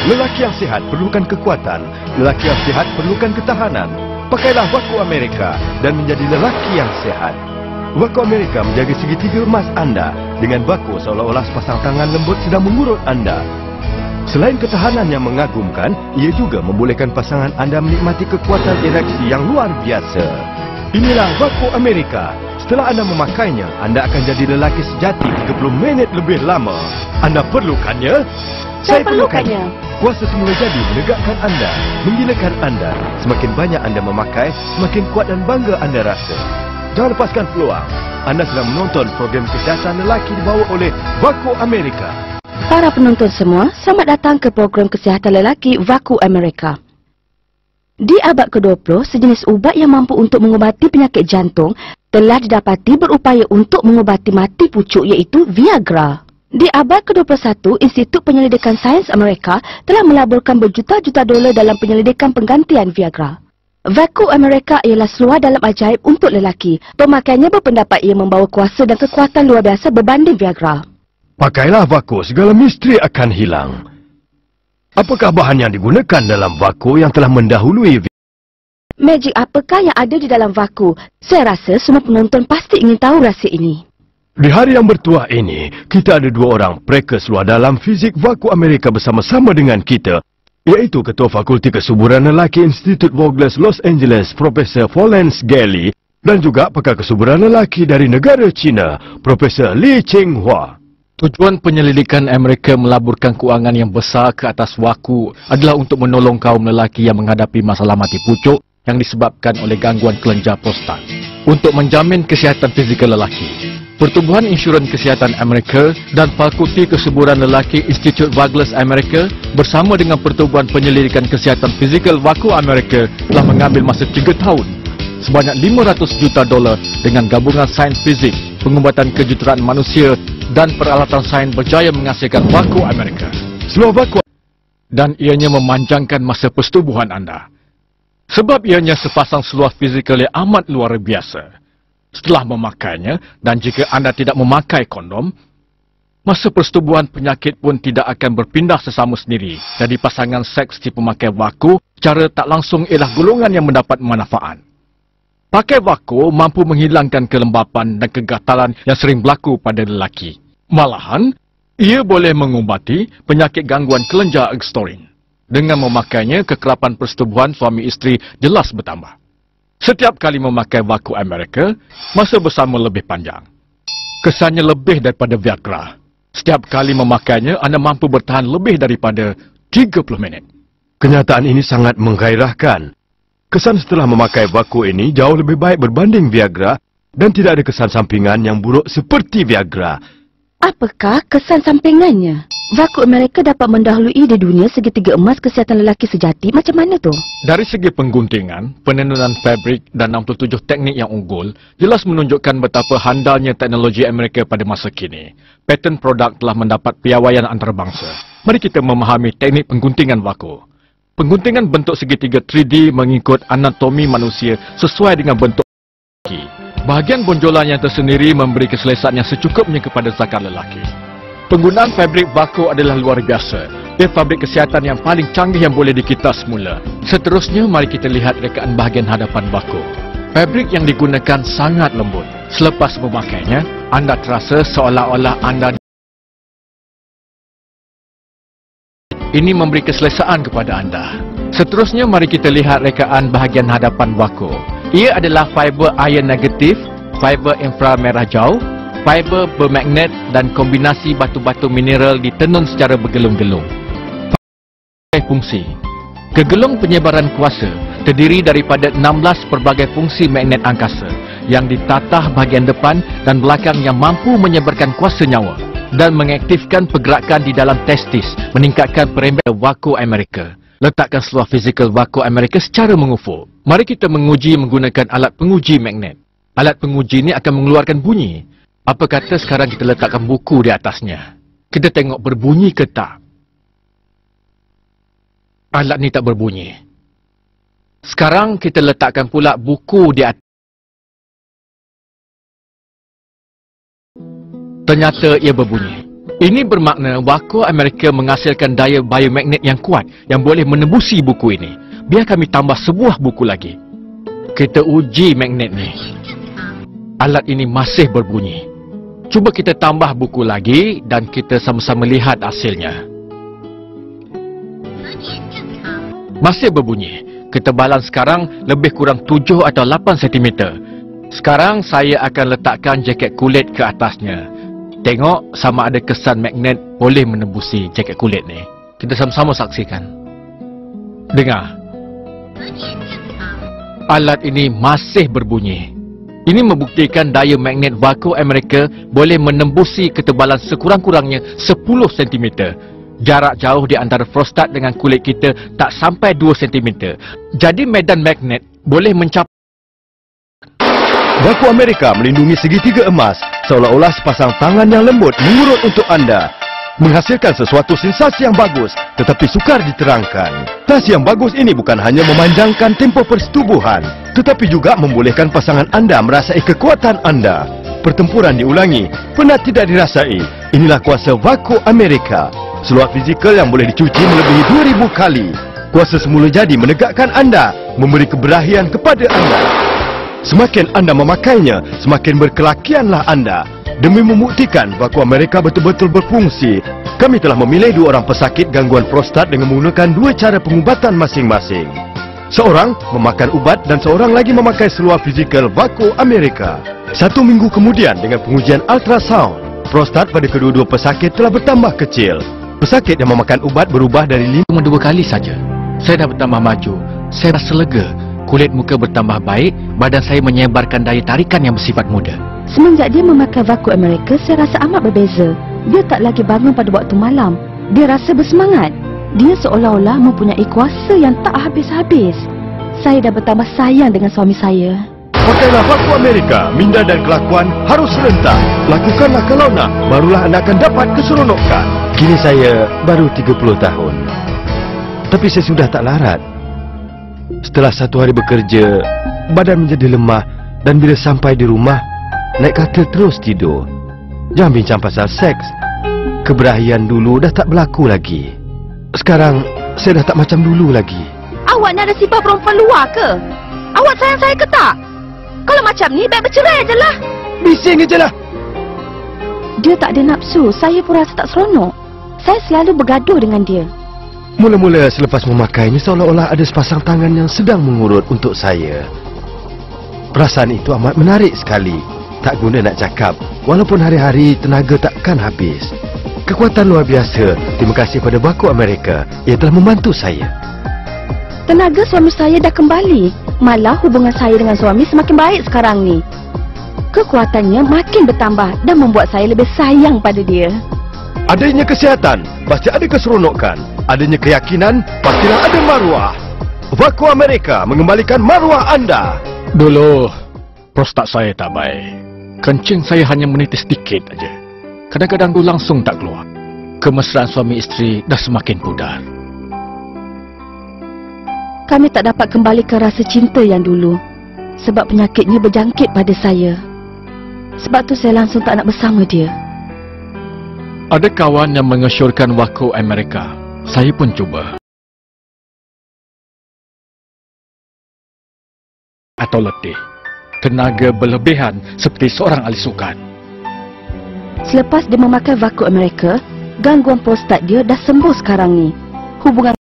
Lelaki yang sehat perlukan kekuatan, lelaki yang sehat perlukan ketahanan. Pakailah Waku Amerika dan menjadi lelaki yang sehat. Waku Amerika menjaga segitiga emas anda dengan Waku seolah-olah sepasang tangan lembut sedang mengurut anda. Selain ketahanan yang mengagumkan, ia juga membolehkan pasangan anda menikmati kekuatan ereksi yang luar biasa. Inilah Waku Amerika. Setelah anda memakainya, anda akan jadi lelaki sejati 30 minit lebih lama. Anda perlukannya? Saya perlukannya. Kuasa semula jadi menegakkan anda, menggilakan anda. Semakin banyak anda memakai, semakin kuat dan bangga anda rasa. Jangan lepaskan peluang. Anda sedang menonton program kesihatan lelaki dibawa oleh Waku Amerika. Para penonton semua, selamat datang ke program kesihatan lelaki Waku Amerika. Di abad ke-20, sejenis ubat yang mampu untuk mengubati penyakit jantung telah didapati berupaya untuk mengubati mati pucuk, iaitu Viagra. Di abad ke-21, Institut Penyelidikan Sains Amerika telah melaburkan berjuta-juta dolar dalam penyelidikan penggantian Viagra. Waku Amerika ialah seluar dalam ajaib untuk lelaki. Pemakaiannya berpendapat ia membawa kuasa dan kekuatan luar biasa berbanding Viagra. Pakailah Waku, segala misteri akan hilang. Apakah bahan yang digunakan dalam Waku yang telah mendahului Viagra? Magic apakah yang ada di dalam Waku? Saya rasa semua penonton pasti ingin tahu rahsia ini. Di hari yang bertuah ini, kita ada dua orang prekas luar dalam fizik Waku Amerika bersama-sama dengan kita, iaitu Ketua Fakulti Kesuburan Lelaki Institut Vogler Los Angeles, Profesor Florence Gelly, dan juga pakar kesuburan lelaki dari negara China, Profesor Li Qinghua. Tujuan penyelidikan Amerika melaburkan kewangan yang besar ke atas Waku adalah untuk menolong kaum lelaki yang menghadapi masalah mati pucuk yang disebabkan oleh gangguan kelenjar prostat, untuk menjamin kesihatan fizikal lelaki. Pertubuhan Insuran Kesihatan Amerika dan Fakulti Kesuburan Lelaki Institut Vogler Amerika bersama dengan Pertubuhan Penyelidikan Kesihatan Fizikal Waku Amerika telah mengambil masa 3 tahun sebanyak $500 juta dengan gabungan sains fizik, pengubatan kejuruteraan manusia dan peralatan sains berjaya menghasilkan Waku Amerika. Seluar Waku Dan ianya memanjangkan masa persetubuhan anda. Sebab ianya sepasang seluar fizikal yang amat luar biasa. Setelah memakainya, dan jika anda tidak memakai kondom, masa persetubuhan penyakit pun tidak akan berpindah sesama sendiri. Jadi pasangan seks si pemakai Waku, cara tak langsung ialah golongan yang mendapat manfaat. Pakai Waku mampu menghilangkan kelembapan dan kegatalan yang sering berlaku pada lelaki. Malahan, ia boleh mengubati penyakit gangguan kelenjar ekstorin. Dengan memakainya, kekerapan persetubuhan suami isteri jelas bertambah. Setiap kali memakai Waku Amerika, masa bersama lebih panjang. Kesannya lebih daripada Viagra. Setiap kali memakainya, anda mampu bertahan lebih daripada 30 minit. Kenyataan ini sangat menggairahkan. Kesan setelah memakai Waku ini jauh lebih baik berbanding Viagra dan tidak ada kesan sampingan yang buruk seperti Viagra. Apakah kesan sampingannya? Waku Amerika dapat mendahului di dunia segitiga emas kesihatan lelaki sejati. Macam mana tu? Dari segi pengguntingan, penenunan fabrik dan 67 teknik yang unggul jelas menunjukkan betapa handalnya teknologi Amerika pada masa kini. Paten produk telah mendapat piawaian antarabangsa. Mari kita memahami teknik pengguntingan Waku. Pengguntingan bentuk segitiga 3D mengikut anatomi manusia sesuai dengan bentuk lelaki. Bahagian bonjolan yang tersendiri memberi keselesaan yang secukupnya kepada zakar lelaki. Penggunaan fabrik Waku adalah luar biasa. Ia fabrik kesihatan yang paling canggih yang boleh dikita semula. Seterusnya, mari kita lihat rekaan bahagian hadapan Waku. Fabrik yang digunakan sangat lembut. Selepas memakainya, anda terasa seolah-olah anda... Ini memberi keselesaan kepada anda. Seterusnya, mari kita lihat rekaan bahagian hadapan Waku. Ia adalah fiber ion negatif, fiber inframerah jauh, fiber bermagnet dan kombinasi batu-batu mineral ditenun secara bergelung-gelung. Fungsi. Kegelung penyebaran kuasa terdiri daripada 16 pelbagai fungsi magnet angkasa yang ditatah bahagian depan dan belakang yang mampu menyebarkan kuasa nyawa dan mengaktifkan pergerakan di dalam testis, meningkatkan perempuan Waku Amerika. Letakkan seluar fizikal Waku Amerika secara mengufuk. Mari kita menguji menggunakan alat penguji magnet. Alat penguji ini akan mengeluarkan bunyi. Apa kata sekarang kita letakkan buku di atasnya? Kita tengok berbunyi ke tak? Alat ni tak berbunyi. Sekarang kita letakkan pula buku di atas. Ternyata ia berbunyi. Ini bermakna Waku Amerika menghasilkan daya biomagnet yang kuat yang boleh menembusi buku ini. Biar kami tambah sebuah buku lagi. Kita uji magnet ni. Alat ini masih berbunyi. Cuba kita tambah buku lagi dan kita sama-sama lihat hasilnya. Masih berbunyi. Ketebalan sekarang lebih kurang 7 atau 8 cm. Sekarang saya akan letakkan jaket kulit ke atasnya. Tengok sama ada kesan magnet boleh menembusi jaket kulit ni. Kita sama-sama saksikan. Dengar. Alat ini masih berbunyi. Ini membuktikan daya magnet Waku Amerika boleh menembusi ketebalan sekurang-kurangnya 10 cm. Jarak jauh di antara prostat dengan kulit kita tak sampai 2 cm. Jadi medan magnet boleh mencapai. Waku Amerika melindungi segitiga emas seolah-olah sepasang tangan yang lembut mengurut untuk anda. Menghasilkan sesuatu sensasi yang bagus tetapi sukar diterangkan. Tas yang bagus ini bukan hanya memanjangkan tempoh persetubuhan tetapi juga membolehkan pasangan anda merasai kekuatan anda. Pertempuran diulangi, penat tidak dirasai. Inilah kuasa Waku Amerika. Seluar fizikal yang boleh dicuci melebihi 2000 kali. Kuasa semula jadi menegakkan anda, memberi keberahian kepada anda. Semakin anda memakainya, semakin berkelakianlah anda. Demi membuktikan Waku Amerika betul-betul berfungsi, kami telah memilih 2 orang pesakit gangguan prostat dengan menggunakan 2 cara pengubatan masing-masing. Seorang memakan ubat dan seorang lagi memakai seluar fizikal Waku Amerika. 1 minggu kemudian dengan pengujian ultrasound, prostat pada kedua-dua pesakit telah bertambah kecil. Pesakit yang memakan ubat berubah dari 2 kali saja. Saya dah bertambah maju. Saya rasa lega. Kulit muka bertambah baik, badan saya menyebarkan daya tarikan yang bersifat muda. Semenjak dia memakai Waku Amerika, saya rasa amat berbeza. Dia tak lagi bangun pada waktu malam. Dia rasa bersemangat. Dia seolah-olah mempunyai kuasa yang tak habis-habis. Saya dah bertambah sayang dengan suami saya. Pakailah Waku Amerika, minda dan kelakuan harus serentak. Lakukanlah kalau nak, barulah anda akan dapat keseronokan. Kini saya baru 30 tahun. Tapi saya sudah tak larat. Setelah 1 hari bekerja, badan menjadi lemah dan bila sampai di rumah, naik katil terus tidur. Jangan bincang pasal seks. Keberahian dulu dah tak berlaku lagi. Sekarang, saya dah tak macam dulu lagi. Awak ni ada sifat perempuan luar ke? Awak sayang saya ke tak? Kalau macam ni, baik bercerai je lah. Bising je lah. Dia tak ada nafsu, saya pun rasa tak seronok. Saya selalu bergaduh dengan dia. Mula-mula selepas memakainya seolah-olah ada sepasang tangan yang sedang mengurut untuk saya. Perasaan itu amat menarik sekali. Tak guna nak cakap, walaupun hari-hari tenaga takkan habis. Kekuatan luar biasa. Terima kasih pada Waku Amerika. Ia telah membantu saya. Tenaga suami saya dah kembali. Malah hubungan saya dengan suami semakin baik sekarang ni. Kekuatannya makin bertambah dan membuat saya lebih sayang pada dia. Adanya kesihatan, pasti ada keseronokan. Adanya keyakinan, pastilah ada maruah. Waku Amerika mengembalikan maruah anda. Dulu, prostat saya tak baik. Kencing saya hanya menitis sedikit aja. Kadang-kadang tu langsung tak keluar. Kemesraan suami isteri dah semakin pudar. Kami tak dapat kembalikan rasa cinta yang dulu. Sebab penyakitnya berjangkit pada saya. Sebab tu saya langsung tak nak bersama dia. Ada kawan yang mengesyorkan Waku Amerika. Saya pun cuba. Atau letih. Tenaga berlebihan seperti seorang ahli sukan. Selepas dia memakai Waku Amerika, gangguan prostat dia dah sembuh sekarang ni. Hubungan